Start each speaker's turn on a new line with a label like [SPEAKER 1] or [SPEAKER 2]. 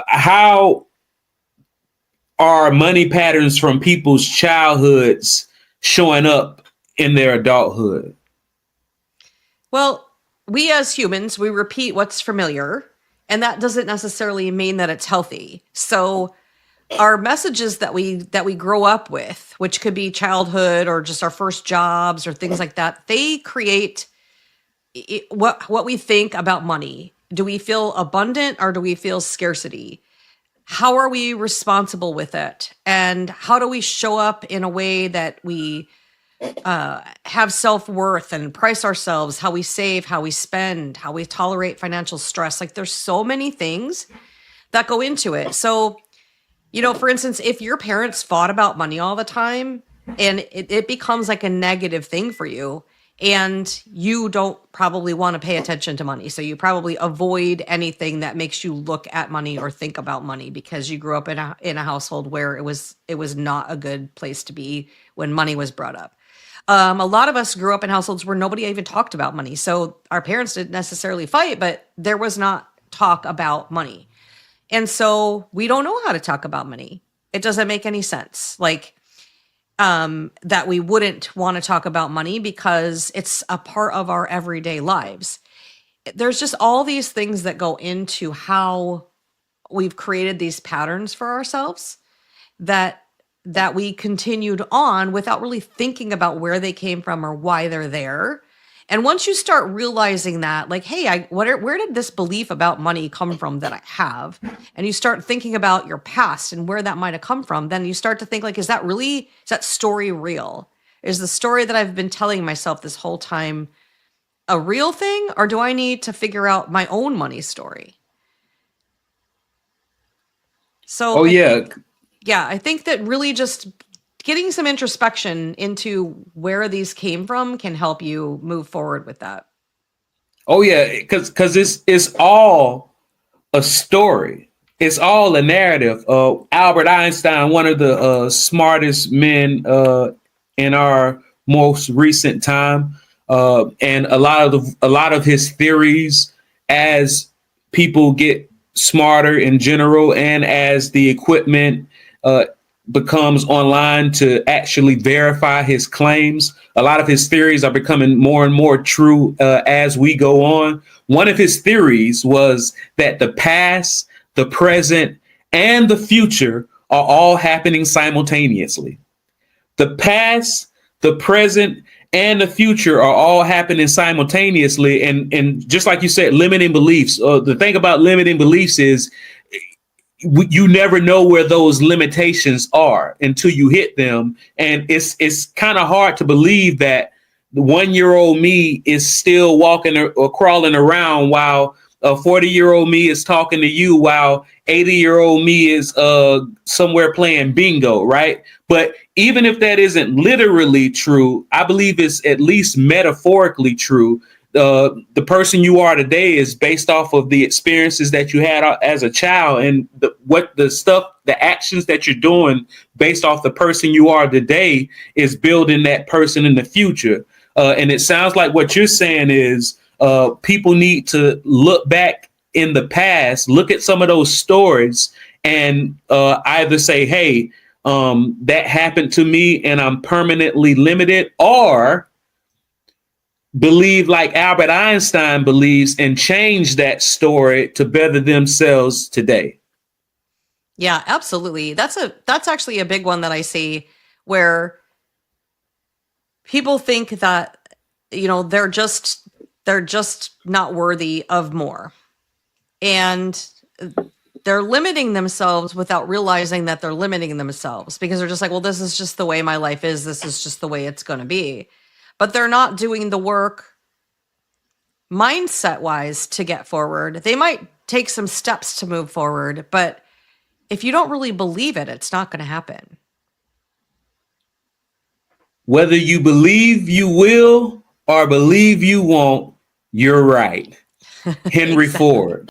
[SPEAKER 1] how are money patterns from people's childhoods showing up in their adulthood?
[SPEAKER 2] Well, we as humans, we repeat what's familiar, and that doesn't necessarily mean that it's healthy. So our messages that we grow up with, which could be childhood or just our first jobs or things like that, they create what we think about money. Do we feel abundant or do we feel scarcity? How are we responsible with it? And how do we show up in a way that we have self-worth and price ourselves, how we save, how we spend, how we tolerate financial stress? Like there's so many things that go into it. So, for instance, if your parents fought about money all the time and it becomes like a negative thing for you, and you don't probably want to pay attention to money. So you probably avoid anything that makes you look at money or think about money because you grew up in a household where it was not a good place to be when money was brought up. A lot of us grew up in households where nobody even talked about money. So our parents didn't necessarily fight, but there was not talk about money. And so we don't know how to talk about money. It doesn't make any sense. Like, that we wouldn't want to talk about money because it's a part of our everyday lives. There's just all these things that go into how we've created these patterns for ourselves that we continued on without really thinking about where they came from or why they're there. And once you start realizing that, like, hey, where did this belief about money come from that I have? And you start thinking about your past and where that might have come from, then you start to think like, is that story real? Is the story that I've been telling myself this whole time a real thing? Or do I need to figure out my own money story? So
[SPEAKER 1] Oh, yeah.
[SPEAKER 2] I think that really just getting some introspection into where these came from can help you move forward with that.
[SPEAKER 1] Oh, yeah. Because it's all a story. It's all a narrative. Albert Einstein, one of the smartest men in our most recent time, and a lot of his theories, as people get smarter in general, and as the equipment becomes online to actually verify his claims, a lot of his theories are becoming more and more true as we go on. One of his theories was that the past, the present, and the future are all happening simultaneously. The past, the present, and the future are all happening simultaneously. And just like you said, limiting beliefs. The thing about limiting beliefs is you never know where those limitations are until you hit them. And it's kind of hard to believe that the 1-year-old me is still walking or crawling around while a 40-year-old me is talking to you, while 80-year-old me is somewhere playing bingo, right? But even if that isn't literally true, I believe it's at least metaphorically true. The person you are today is based off of the experiences that you had as a child, and the actions that you're doing based off the person you are today is building that person in the future. And it sounds like what you're saying is people need to look back in the past, look at some of those stories, and either say, hey, that happened to me and I'm permanently limited, or believe like Albert Einstein believes and change that story to better themselves today.
[SPEAKER 2] Yeah, absolutely. That's actually a big one that I see, where people think that, they're just not worthy of more. And they're limiting themselves without realizing that they're limiting themselves, because they're just like, well, this is just the way my life is. This is just the way it's going to be. But they're not doing the work mindset wise to get forward. They might take some steps to move forward, but if you don't really believe it, it's not going to happen.
[SPEAKER 1] Whether you believe you will or believe you won't, you're right. Henry
[SPEAKER 2] Exactly.
[SPEAKER 1] Ford.